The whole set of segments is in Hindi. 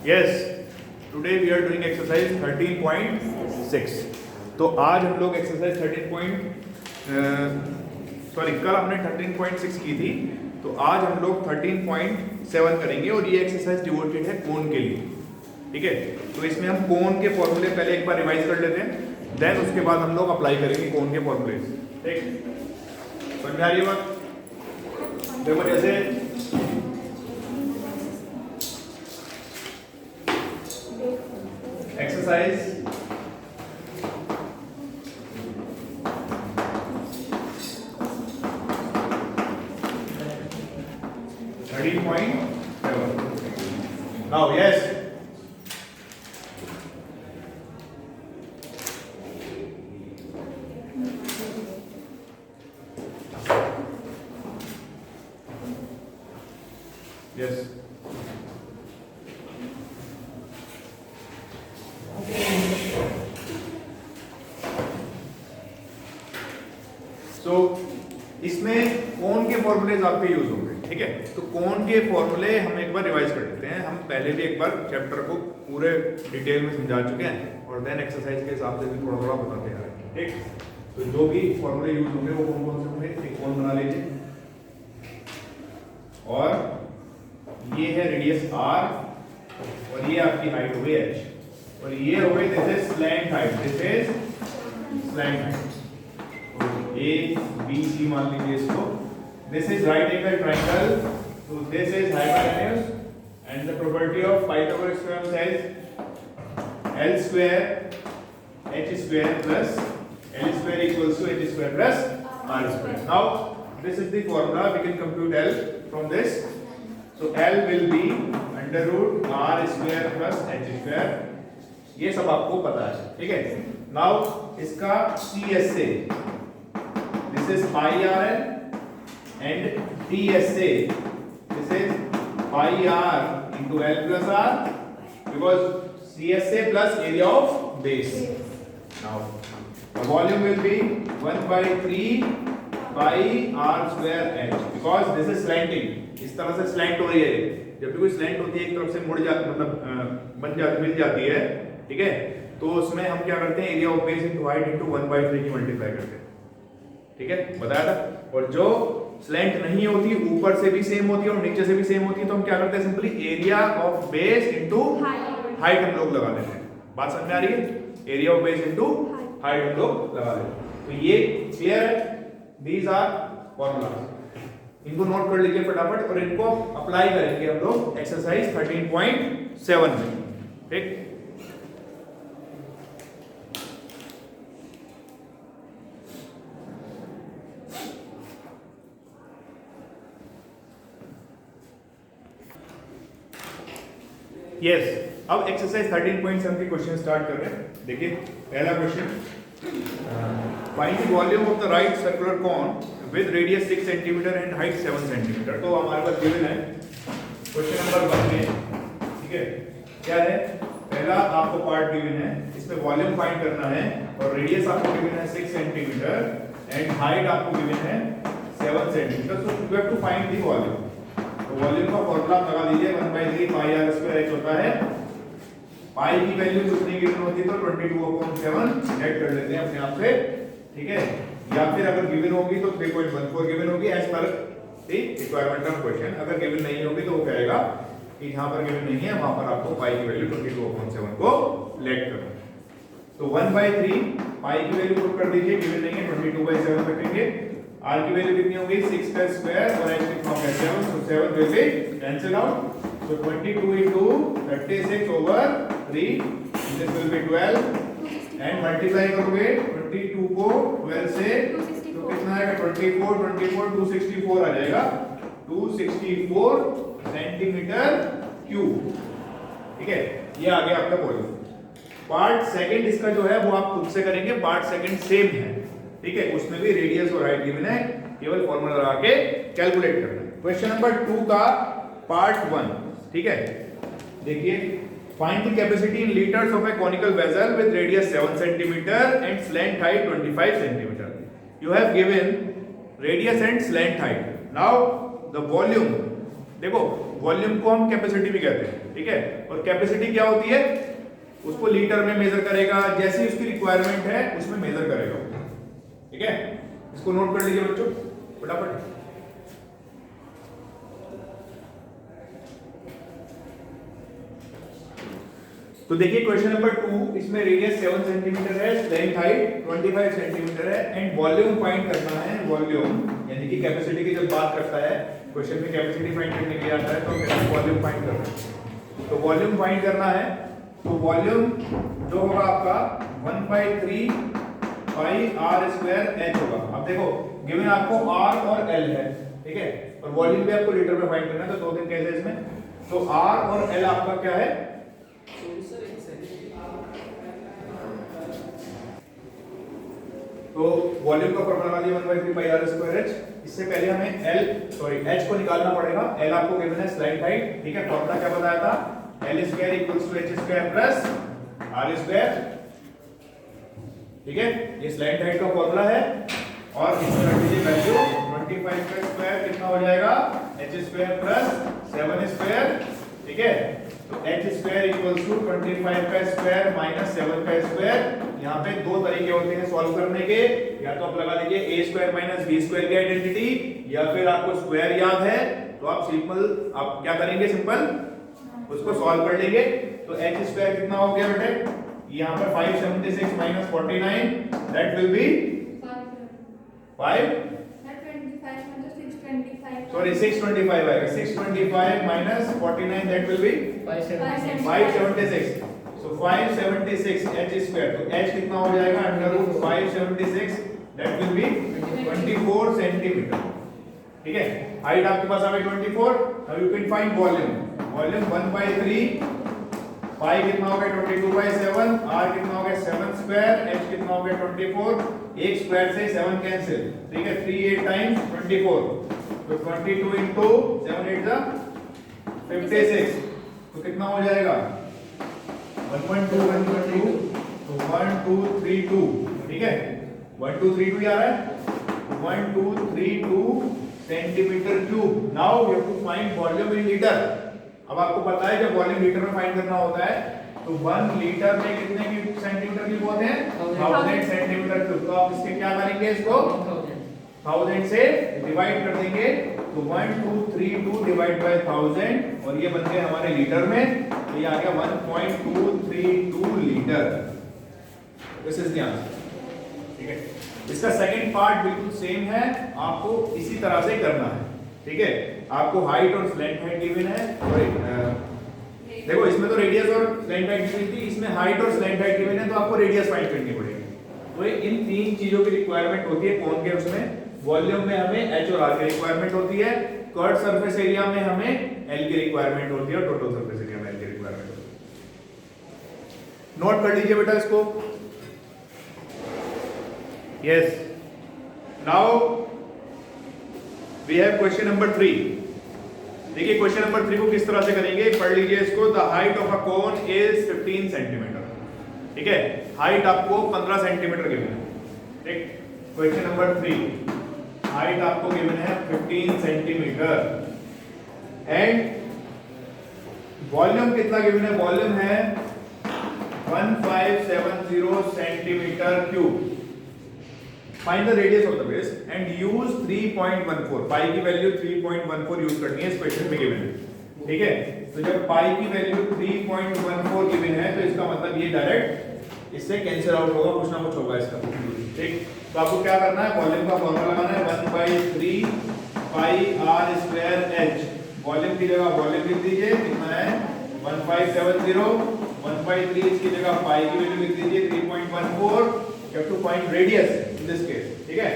Yes, today we are doing exercise 13.6। तो आज हम लोग एक्सरसाइज कल हमने 13.6 की थी, तो आज हम लोग 13.7 करेंगे और ये एक्सरसाइज डिवोटेड है कोण के लिए। ठीक है, तो इसमें हम कोण के फॉर्मूले पहले एक बार रिवाइज कर लेते हैं, देन उसके बाद हम लोग अप्लाई करेंगे कोण के फॉर्मूले। ठीक, समझ में आ रही है बात? देखो जैसे exercise 13.7। Now, yes. Yes. So, इसमें कोण के फॉर्मूलेज आपके यूज होंगे। ठीक है, तो कोण के फॉर्मूले हम एक बार रिवाइज कर लेते हैं। हम पहले भी एक बार चैप्टर को पूरे डिटेल में समझा चुके हैं और देन एक्सरसाइज के हिसाब से भी थोड़ा थोड़ा बताते हैं। ठीक, तो जो भी फॉर्मूले यूज होंगे वो कौन कौन से होंगे? एक कोण बना लीजिए और ये है रेडियस r और ये आपकी हाइट हो गई h और ये हो गई this is slant height, this is slant height. A B C मान लीजिए इसको। This is right angle triangle, so this is hypotenuse, and the property of Pythagoras theorem says L square h square plus L square equals to h square plus r square. Now this is the formula, we can compute L from this. So L will be under root r square plus h square. ये सब आपको पता है। ठीक है, now इसका CSA, this is pi r and DSA, this is pi r into L plus r because CSA plus area of base. Now the volume will be 1 by 3 pi r square h because this is slanting. इस तरह से स्लैंट हो रही है। जब भी कोई स्लैंट होती है एक तरफ से मुड़ जाती, मतलब मिल जाती है। ठीक है, तो उसमें हम क्या करते हैं? Area of base into height into 1 by 3 की मल्टीप्लाई करते हैं। ठीक है, बताया था। और जो स्लैंट नहीं होती, ऊपर से भी सेम होती है और नीचे से भी सेम होती है, तो हम क्या करते हैं? Simply area of base into height हम लोग लगा देते हैं। बात समझ में आ रही है? Area of base into height हम लोग लगा देते हैं। तो ये क्लियर है? दीज आर फॉर्मूलाज, इनको नोट कर लीजिए फटाफट और इनको अप्लाई करेंगे हम लोग एक्सरसाइज 13.7 में। ठीक, यस, अब एक्सरसाइज 13.7 के क्वेश्चन स्टार्ट कर रहे हैं। देखिए पहला question, find the volume of the right circular cone with radius 6 centimetre and height 7 centimetre. तो हमारे पास गिवन है क्वेश्चन नंबर 1 में। ठीक है, क्या है? पहला आपको पार्ट गिवन है, इसमें वॉल्यूम फाइंड करना है और रेडियस आपको गिवन है 6 सेंटीमीटर एंड हाइट आपको गिवन है 7 centimetre. So you have to find the volume. तो वॉल्यूम का फॉर्मूला लगा दीजिए, 1 by 3 pi r square h होता है। पाई की वैल्यू कितनी गिवन होती है? तो 22/7 नेट कर लेते हैं अपने आप से। ठीक है, या फिर अगर गिवन होगी तो 3.14 गिवन होगी as per the requirement of question. अगर गिवन नहीं होगी तो वो कहेगा कि जहां पर गिवन नहीं है वहां पर आपको पाई की वैल्यू 22/7 को लेट करना है। तो 1 by 3 पाई की वैल्यू पुट कर दीजिए, गिवन नहीं है 22/7 रखेंगे। r की वैल्यू कितनी होगी? 6 का स्क्वायर और h की फॉर्म है 7, so 7 will be cancel out. So 22 into 36 over 3, this will be 12 and multiply करोगे 22 को 12 से तो कितना आएगा? 24 264 आ जाएगा, 264 सेंटीमीटर क्यूब। ठीक है, ये आ गया आपका वॉल्यूम। पार्ट सेकंड इसका जो है वो आप खुद से करेंगे, पार्ट सेकंड सेम है। ठीक है, उसमें भी रेडियस और हाइट गिवन है, केवल फॉर्मूला लगा के कैलकुलेट करना है। क्वेश्चन नंबर 2 का पार्ट 1। ठीक है, देखिए find the capacity in litres of A conical vessel with radius 7 centimetre and slant height 25 centimetre. You have given radius and slant height. Now the volume, देखो वॉल्यूम को हम कैपेसिटी भी कहते हैं, ठीक है। और कैपेसिटी क्या होती है, उसको लीटर में मेजर करेगा, जैसी उसकी रिक्वायरमेंट है उसमें मेजर करेगा, ठीक है। इसको नोट कर लीजिए बच्चों फटाफट। तो देखिए क्वेश्चन नंबर 2, इसमें रेडियस 7 सेंटीमीटर है, लेंथ हाइट 25 सेंटीमीटर है एंड वॉल्यूम फाइंड करना है। वॉल्यूम यानी कि कैपेसिटी की जब बात करता है क्वेश्चन में, कैपेसिटी फाइंड करने के लिए आता है, तो हम वॉल्यूम फाइंड करना है। तो वॉल्यूम फाइंड करना है, तो वॉल्यूम जो होगा आपका 1/3 पाई r स्क्वायर h होगा। अब देखो गिवन आपको r और l है, ठीक है, और वॉल्यूम भी आपको लीटर में फाइंड करना है, तो दो दिन कैसे इसमें, तो r और l आपका क्या है, तो वॉल्यूम का फॉर्मूला लगा दिया 1/3 पाई r स्क्वायर h। इससे पहले हमें h को निकालना पड़ेगा। l आपको गिवन है स्लाइड हाइट, ठीक है, फॉर्मूला क्या बताया था, l square equals to h square plus r square, ठीक है, ये स्लाइड हाइट का फॉर्मूला है। और इसमें रख दीजिए वैल्यू 25 का स्क्वायर कितना हो जाएगा, h स्क्वायर प्लस 7 स्क्वायर, ठीक है। तो h स्क्वायर इक्वल्स टू 25 का स्क्वायर माइनस 7 का स्क्वायर। यहाँ पे दो तरीके होते हैं सॉल्व करने के, या तो आप लगा लीजिए a square minus b square की आइडेंटिटी, या फिर आपको स्क्वायर याद है तो आप सिंपल आप क्या करेंगे, सिंपल उसको सॉल्व कर लेंगे। तो h स्क्वायर कितना हो गया बेटे, यहाँ पर 576 minus 49 that will be 5 sorry 625 आएगा, 625 minus 49 that will be 576। So 576 h square, तो h कितना हो जाएगा, under root 576 that will be 24 centimetre, ठीक है। हाइट आपके पास आ गई 24। Now you can find volume, volume 1/3 pi कितना हो गया 22/7, r कितना हो गया 7 स्क्वायर, h कितना हो गया 24, एक स्क्वायर से 7 कैंसिल, ठीक है, 3 8 टाइम्स 24, तो 22 into 7 8 जा 56, तो कितना हो जाएगा 1.2 1.2, तो 1232, ठीक है, 1232 आ रहा है, 1232 centimetre cube. Now you have to find volume in litre. अब आपको पता है जब वॉल्यूम लीटर में फाइंड करना होता है तो 1 लीटर में कितने क्यूब सेंटीमीटर क्यूब होते हैं, 1000 सेंटीमीटर क्यूब। तो आप इसके क्या करेंगे, इसको 1000 से डिवाइड कर देंगे, तो 1232 डिवाइड बाय 1000 और ये बन गए हमारे लीटर में, तो ये आ गया 1.232 litre. This is the answer, ठीक है। इसका सेकंड पार्ट बिल्कुल सेम है, आपको इसी तरह से करना है, ठीक है। आपको हाइट और स्लैंट हाइट गिवन है, देखो इसमें तो रेडियस और स्लैंट हाइट गिवन थी, इसमें हाइट और स्लैंट हाइट गिवन है, तो आपको रेडियस फाइंड करनी पड़ेगी। तो इन तीन चीजों की रिक्वायरमेंट होती है कौन के, उसमें वॉल्यूम में हमें h और r की रिक्वायरमेंट होती है, कर्व सरफेस एरिया में हमें l की रिक्वायरमेंट होती है, और टोटल सरफेस एरिया में l की रिक्वायरमेंट होती है। नोट कर लीजिए बेटा इसको। Yes, now we have question number 3। देखिए क्वेश्चन नंबर 3 को किस तरह से करेंगे, पढ़ लीजिए इसको। The height of a cone is 15 centimetre, ठीक है, हाइट आपको 15 सेंटीमीटर गिवन है, ठीक। क्वेश्चन नंबर 3, हाइट आपको गिवन है 15 सेंटीमीटर एंड वॉल्यूम कितना गिवन है, वॉल्यूम है 1570 centimetre cube. Find the radius of the base and use 3.14, पाई की वैल्यू 3.14 यूज करनी है, इस क्वेश्चन में गिवन है, ठीक है। तो जब पाई की वैल्यू 3.14 गिवन है तो इसका मतलब ये डायरेक्ट इससे कैंसिल आउट होगा, कुछ ना कुछ होगा इसका, ठीक। तो आपको क्या करना है, वॉल्यूम का फॉर्मूला लगाना है 1/3 पाई r स्क्वायर h। वॉल्यूम की जगह वॉल्यूम लिख दीजिए, कितना है 1570, 1/3 इसकी जगह पाई की वैल्यू लिख दीजिए 3.14। You have to find radius in this case, ठीक है।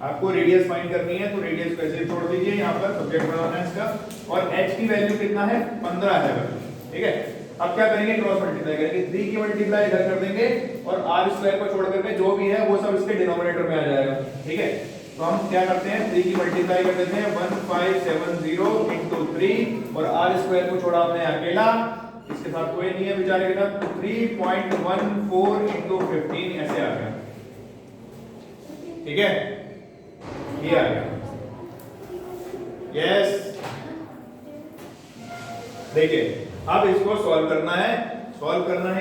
आपको रेडियस फाइंड करनी है, तो रेडियस को ऐसे छोड़ दीजिए, यहाँ पर सब्जेक्ट बनाना है इसका, और h की वैल्यू कितना है 15 है, ठीक है। अब क्या करेंगे, क्रॉस मल्टीप्लाई करेंगे, 3 की मल्टीप्लाई इधर कर देंगे और r स्क्वायर को छोड़ करके जो भी है वो सब इसके डिनोमिनेटर में आ जाएगा, ठीक है। तो हम क्या करते हैं, 3 की मल्टीप्लाई कर देते हैं 1570 into 3 और r स्क्वायर को छोड़ा हमने अकेला, इसके साथ कोई नहीं है बेचारे के साथ, तो 3.14 into 15 ऐसे आ गया, ठीक है, ये आ गया। यस, देखिए अब इसको सॉल्व करना है।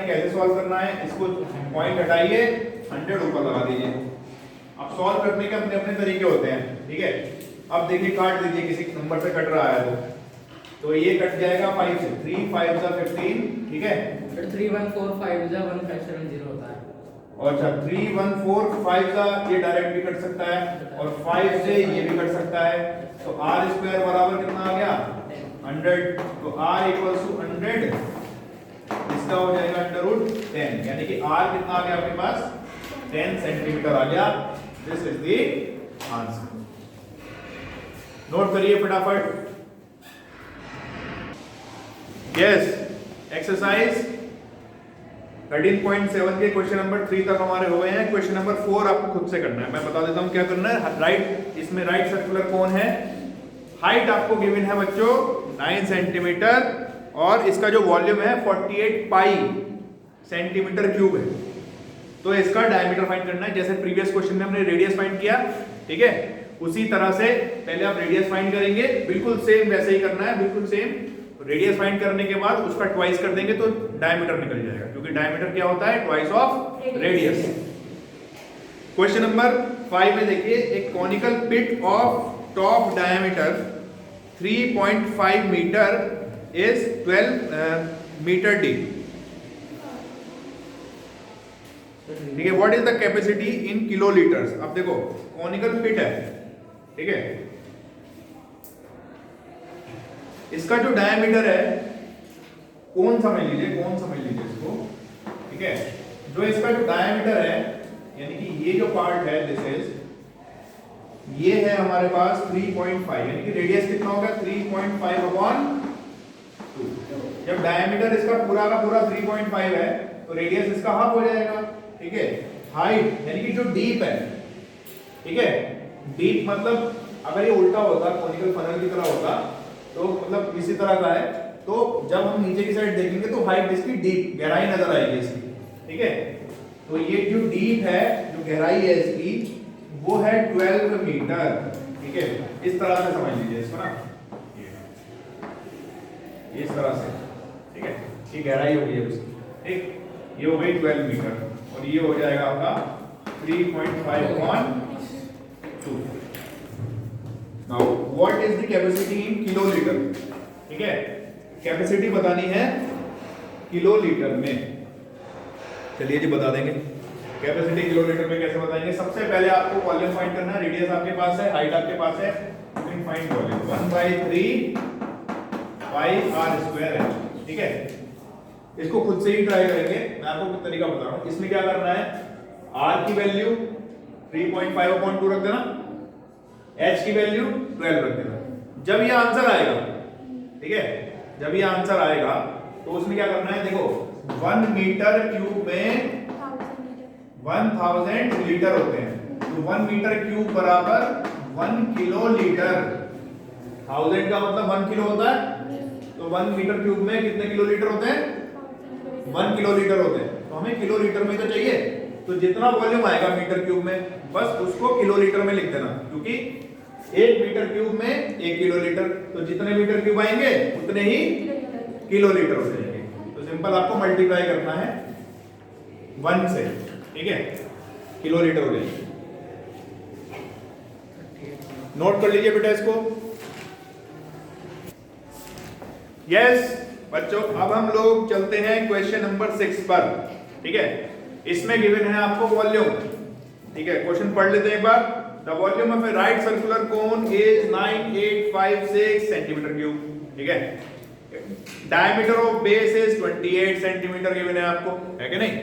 कैसे सॉल्व करना है, इसको पॉइंट हटाइए, 100 ऊपर लगा दीजिए। अब सॉल्व करने के अपने अपने तरीके होते हैं, ठीक है। अब देखिए काट दीजिए, किसी नंबर से कट रहा है तो ये कट जाएगा 5 से, 3 5 जा 15, ठीक है। फिर 3 1 4 5 जा 1570 होता है। और अच्छा 3 1 4 5 जा ये डायरेक्ट भी कट सकता है और 5 से ये भी कट सकता है। तो r स्क्वायर बराबर कितना आ गया 100। तो r इक्वल्स टू 100, इसका हो जाएगा √10, यानी कि r कितना आ गया आपके पास 10 सेंटीमीटर आ गया। This is the answer. Note करिए फटाफट। यस, एक्सरसाइज 13.7 के क्वेश्चन नंबर 3 तक हमारे हो गए हैं। क्वेश्चन नंबर 4 आपको खुद से करना है। मैं बता देता हूं क्या करना है। राइट, इसमें राइट सर्कुलर कोन है, हाइट आपको गिवन है बच्चों 9 सेंटीमीटर और इसका जो वॉल्यूम है 48 पाई सेंटीमीटर क्यूब है। तो इसका डायमीटर फाइंड करना है। जैसे प्रीवियस क्वेश्चन में हमने रेडियस फाइंड किया, ठीक है, उसी तरह से पहले आप रेडियस फाइंड करेंगे, बिल्कुल सेम वैसे ही करना है, बिल्कुल सेम। रेडियस फाइंड करने के बाद उसका ट्वाइस कर देंगे तो डायमीटर निकल जाएगा, क्योंकि डायमीटर क्या होता है twice of radius. Question number 5 में देखिए, एक conical pit of top diameter 3.5 metre is 12 metre deep, ठीक है। What is the capacity in kilolitres. अब देखो कॉनिकल पिट है, ठीक है, इसका जो डायमीटर है, कौन समझ लीजिए इसको, ठीक है। जो इसका जो डायमीटर है, यानी कि ये जो पार्ट है दिस इज, ये है हमारे पास 3.5, यानी कि रेडियस कितना होगा 3.5/2। जब डायमीटर इसका पूरा का पूरा 3.5 है तो रेडियस इसका हाफ हो जाएगा, ठीक है। हाइट यानी कि जो डीप है, ठीक है, डीप मतलब अगर ये उल्टा होता, कॉनिकल फनल की तरह होता, तो मतलब इसी तरह का है, तो जब हम नीचे की साइड देखेंगे तो हाइट इसकी डीप, गहराई नजर आएगी इसकी, ठीक है। तो ये जो डीप है, जो गहराई है इसकी, वो है 12 मीटर, ठीक है। इस तरह से समझ लीजिए इसको ना, इस तरह से, ठीक है। ये गहराई हो गई है उसकी, ठीक, ये हो गई 12 मीटर और ये हो जाएगा आपका 3.5/2। Now what is the capacity in kilolitre, ठीक है। कैपेसिटी बतानी है किलोलीटर में। चलिए जी बता देंगे कैपेसिटी किलोलीटर में कैसे बताएंगे। सबसे पहले आपको वॉल्यूम फाइंड करना है। रेडियस आपके पास है, हाइट आपके पास है, you can find volume 1/3 pi r square है, ठीक है। इसको खुद से ही ट्राई करेंगे, मैं आपको तरीका बता रहा हूं। इसमें क्या करना है, r की वैल्यू 3.5/2 रख देना, h की वैल्यू 12 रख देना। जब ये आंसर आएगा, ठीक है, जब ये आंसर आएगा तो उसमें क्या करना है, देखो 1 मीटर क्यूब में 1000 लीटर होते हैं, तो 1 मीटर क्यूब बराबर 1 किलो लीटर। 1000 का मतलब 1 किलो होता है, तो 1 मीटर क्यूब में कितने किलो लीटर होते हैं, 1 किलो लीटर होते हैं। तो हमें किलो लीटर में तो चाहिए, तो जितना वॉल्यूम आएगा मीटर क्यूब में बस उसको किलो लीटर में लिख देना, क्योंकि 1 मीटर क्यूब में 1 किलो लीटर, तो जितने मीटर क्यूब आएंगे उतने ही किलो लीटर हो जाएंगे। तो सिंपल आपको मल्टीप्लाई करना है 1 से, ठीक है, किलो लीटर हो जाएगी। नोट कर लीजिए बेटा इसको। यस बच्चों, अब हम लोग चलते हैं क्वेश्चन नंबर 6 पर, ठीक है। इसमें गिवन है आपको वॉल्यूम, ठीक है। क्वेश्चन पढ़ लेते हैं एक बार। The volume of a right circular cone is 9856 centimetre cube, ठीक है। Diameter of base is 28 centimetre given है आपको, है कि नहीं,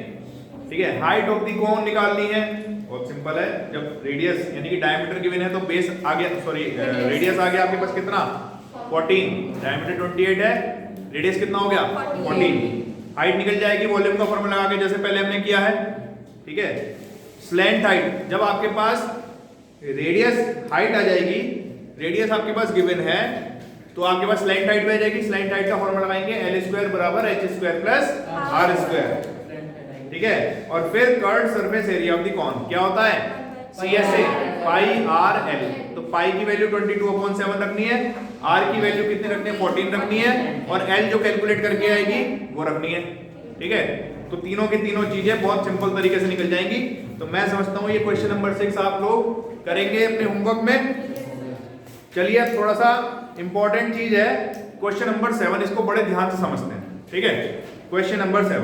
ठीक है। हाइट ऑफ द कोन निकालनी है, बहुत सिंपल है। जब रेडियस यानी कि डायमीटर गिवन है तो बेस आ गया, सॉरी रेडियस आ गया आपके पास कितना 14, डायमीटर 28 है, रेडियस कितना हो गया 14। हाइट निकल जाएगी वॉल्यूम का फॉर्मूला लगा के, जैसे पहले हमने किया है, ठीक है। स्लैंट हाइट, जब आपके पास रेडियस हाइट आ जाएगी, रेडियस आपके पास गिवन है तो आपके पास स्लैंट हाइट में आ जाएगी। स्लैंट हाइट का फॉर्मूला लगाएंगे L² बराबर h² प्लस r², ठीक है। और फिर curved surface area of the cone क्या होता है CSA, पाई आर एल। तो पाई की वैल्यू 22/7 रखनी है, आर की वैल्यू कितनी रखनी है 14 रखनी है, और एल जो कैलकुलेट करके आएगी वो रखनी है। ठीक है, तो तीनों की तीनों चीजें बहुत सिंपल तरीके से निकल जाएंगी। तो मैं समझता हूँ ये क्वेश्चन नंबर 6 आप लोग करेंगे अपने होमवर्क में। चलिए अब थोड़ा सा इंपॉर्टेंट चीज है क्वेश्चन नंबर 7, इसको बड़े ध्यान से समझते हैं। ठीक है, question number 7,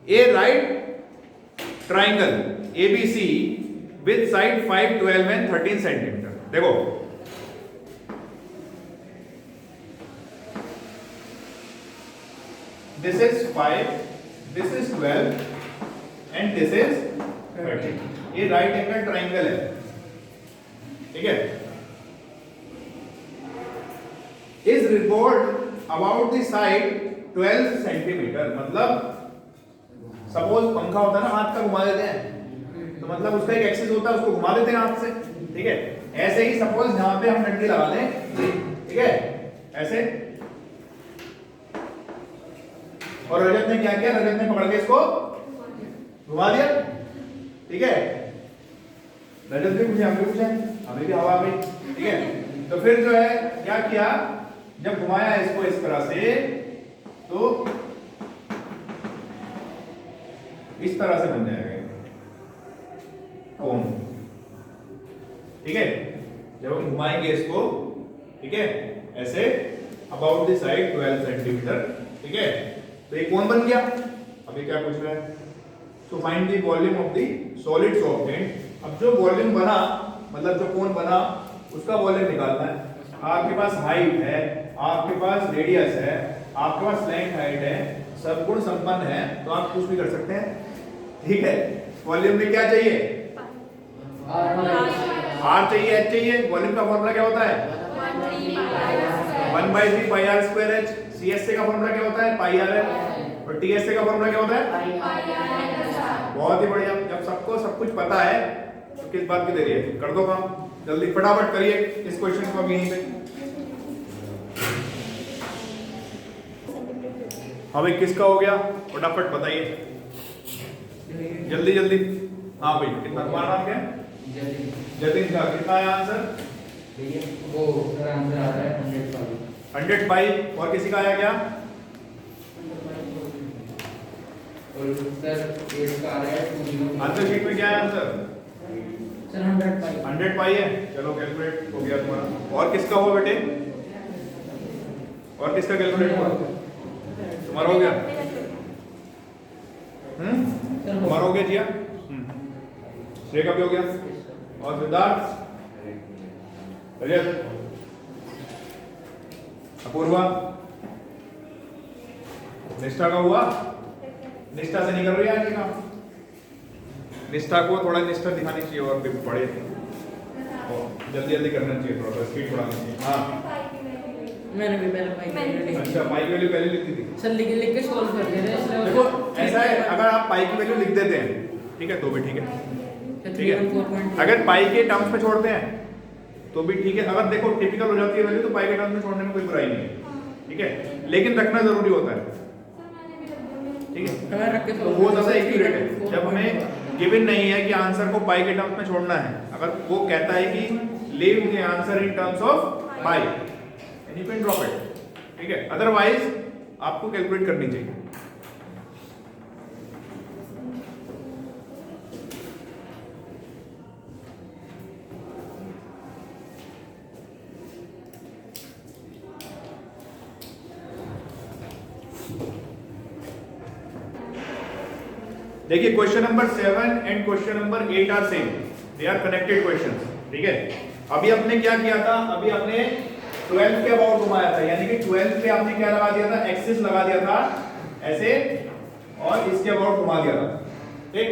a right triangle ABC with side 5, 12 and 13 centimetre. देखो this is 5, this is 12 and this is 13। ये राइट एंगल ट्राइंगल है। ठीक है, is revolved about the side 12 centimetre. मतलब सपोज पंखा होता है ना, हाथ का घुमा देते हैं, तो मतलब उसका एक एक्सिस होता है, उसको घुमा देते हैं हाथ से। ठीक है, ऐसे ही सपोज यहां पे हम डंडी लगा दें, ठीक है, ऐसे, और रजत ने क्या किया, रजत ने पकड़ के इसको घुमा दिया। ठीक है, रजत भी पूछे, हम भी पूछे, हमें भी हवा आ गई। ठीक है, तो फिर जो है क्या किया, जब घुमाया इसको इस तरह से, तो इस तरह से बन जाएगा कोन। ठीक है, जब हम घुमाएंगे इसको, ठीक है, ऐसे अबाउट द साइड 12 सेंटीमीटर। ठीक है, तो ये कोन बन गया। अभी क्या पूछ रहा है, so find the volume of the solids obtained. अब जो वॉल्यूम बना, मतलब जो कोन बना, उसका वॉल्यूम निकालना है। आपके पास हाइट है, आपके पास रेडियस है, आपके पास लेंथ हाइट है, सब गुण संपन्न है, तो आप कुछ भी कर सकते हैं। ठीक है, वॉल्यूम में क्या चाहिए, आर चाहिए, एच चाहिए। वॉल्यूम का फॉर्मूला क्या होता है 1/3 पाई आर स्क्वायर एच। सीएसए का फॉर्मूला क्या होता है पाई आर एल, और टीएसए का फॉर्मूला क्या होता है। बहुत ही बढ़िया, जब सबको सब कुछ पता है तो किस बात की देरी है, कर दो काम जल्दी, फटाफट करिए इस क्वेश्चन को अब यहीं पे। भाई किसका हो गया, फटाफट बताइए जल्दी जल्दी। हाँ भाई, कितना तुम्हारा नाम क्या है, जतिन का। कितना है आंसर, वो आंसर आ रहा है 105। और किसी का आया क्या, और सर इसका आ रहा है आंसर शीट में क्या है आंसर, सर 100 100 पाई है। चलो कैलकुलेट हो गया तुम्हारा। और किसका हुआ बेटे, और किसका कैलकुलेट हुआ, तुम्हारा हो गया। तुम्हारा हो गया जिया, श्रेय का भी हो गया, और सिद्धार्थ, रजत, अपूर्वा, निष्ठा का हुआ। निष्ठा से निकल रही है आज काम, निष्ठा को थोड़ा निष्ठा दिखानी चाहिए, और भी पढ़े जल्दी जल्दी करना चाहिए, थोड़ा सा स्पीड बढ़ानी चाहिए। हाँ मैंने भी पहले पाई। अच्छा, पाई की वैल्यू पहले लिखती थी, सर लिख के सॉल्व कर दे रहे हैं। देखो ऐसा है, अगर आप पाई की वैल्यू लिख देते हैं, ठीक है, तो भी ठीक है। ठीक है, अगर पाई के टर्म्स में छोड़ते हैं तो भी ठीक है। अगर देखो टिपिकल हो जाती है वैल्यू, तो पाई के टर्म्स में छोड़ने में कोई बुराई नहीं है। ठीक है, लेकिन रखना जरूरी होता है। ठीक है, तो वो ज्यादा एक्यूरेट है। जब हमें गिवन नहीं है कि आंसर को पाई के टर्म्स में छोड़ना है, अगर वो कहता है कि leave the answer in terms of pi, you can drop it. ठीक है, अदरवाइज आपको कैलकुलेट करनी चाहिए। देखिए question number 7 and question number 8 are same, they are connected questions. ठीक है, अभी आपने क्या किया था, अभी आपने 12 के अबाउट घुमाया था, यानी कि 12 पे आपने क्या लगा दिया था, एक्सिस लगा दिया था ऐसे, और इसके अबाउट घुमा दिया था। ठीक,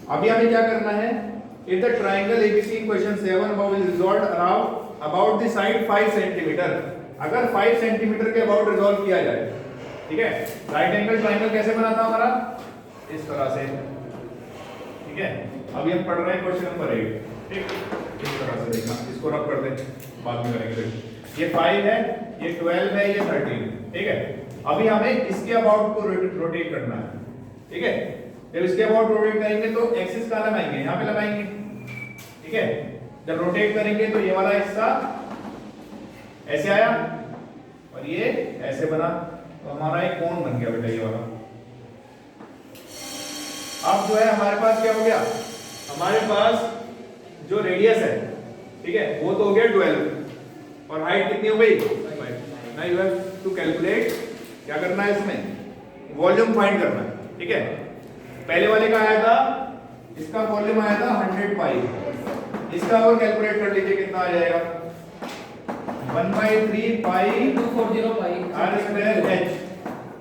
अभी हमें क्या करना है, if the triangle ABC in question 7 about is resolved about the side 5 centimetre, अगर 5 सेंटीमीटर के अबाउट रिजॉल्व किया जाए, ठीक है, राइट एंगल ट्रायंगल कैसे बना था हमारा, इस तरह से। ठीक है, अभी हम पढ़ रहे हैं क्वेश्चन नंबर 8। ठीक, इस तरह से देखना, इसको रब कर दें, बाद में करेंगे। ये 5 है, ये 12 है, ये 13 है। ठीक है, अभी हमें इसके अबाउट को रोटेट करना है। ठीक है, जब इसके अबाउट रोटेट करेंगे तो एक्सिस कहां लगाएंगे, यहां पे लगाएंगे। ठीक है, जब रोटेट करेंगे तो ये वाला हिस्सा ऐसे आया और ये ऐसे बना, तो हमारा एक कोण बन गया बेटा ये वाला। अब जो है हमारे पास क्या हो गया, हमारे पास जो रेडियस है, ठीक है, वो तो हो गया 12 और हाइट कितनी हो गई 5। Now you have to calculate, क्या करना है इसमें, वॉल्यूम फाइंड करना है, ठीक है। पहले वाले का आया था, इसका वॉल्यूम आया था 100 पाई, इसका और कैलकुलेट कर लीजिए कितना आ जाएगा, 1/3 पाई 240 पाई r स्क्वायर h।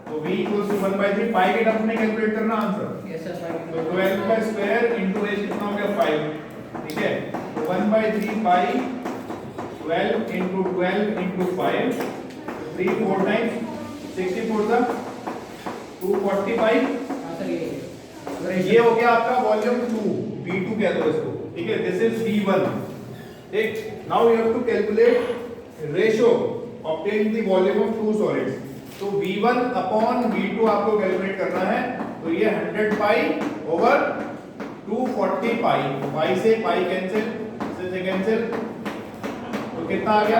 तो v इक्वल्स टू 1/3 पाई के टर्म्स में कैलकुलेट करना आंसर। यस सर पाई तो 12 का स्क्वायर इनटू h कितना हो गया 5, ठीक है। तो 1/3 पाई 12 इनटू 12 इनटू 5, 3 4 टाइम्स 64 था 240 पाई। हां सर ये हो गया आपका वॉल्यूम 2, v2 कह दो इसको, ठीक है। दिस इज v1, ठीक। Now you have to calculate ratio obtain the volume of two solids. तो v1 अपॉन v2 आपको कैलकुलेट करना है, तो ये 100 पाई ओवर 240 पाई, पाई से पाई कैंसिल, से कैंसिल, तो कितना आ गया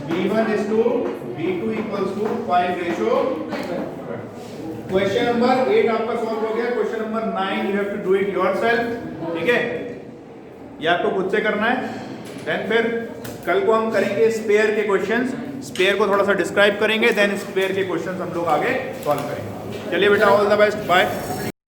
v1 is to v2 equals to 5 ratio. Question number 8 आपका सॉल्व हो गया। Question number 9 you have to do it yourself, ठीक है, ये आपको खुद से करना है। देन फिर कल को हम करेंगे स्पेयर के क्वेश्चंस, स्पेयर को थोड़ा सा डिस्क्राइब करेंगे, देन स्पेयर के क्वेश्चंस हम लोग आगे सॉल्व करेंगे। चलिए बेटा, ऑल द बेस्ट, बाय।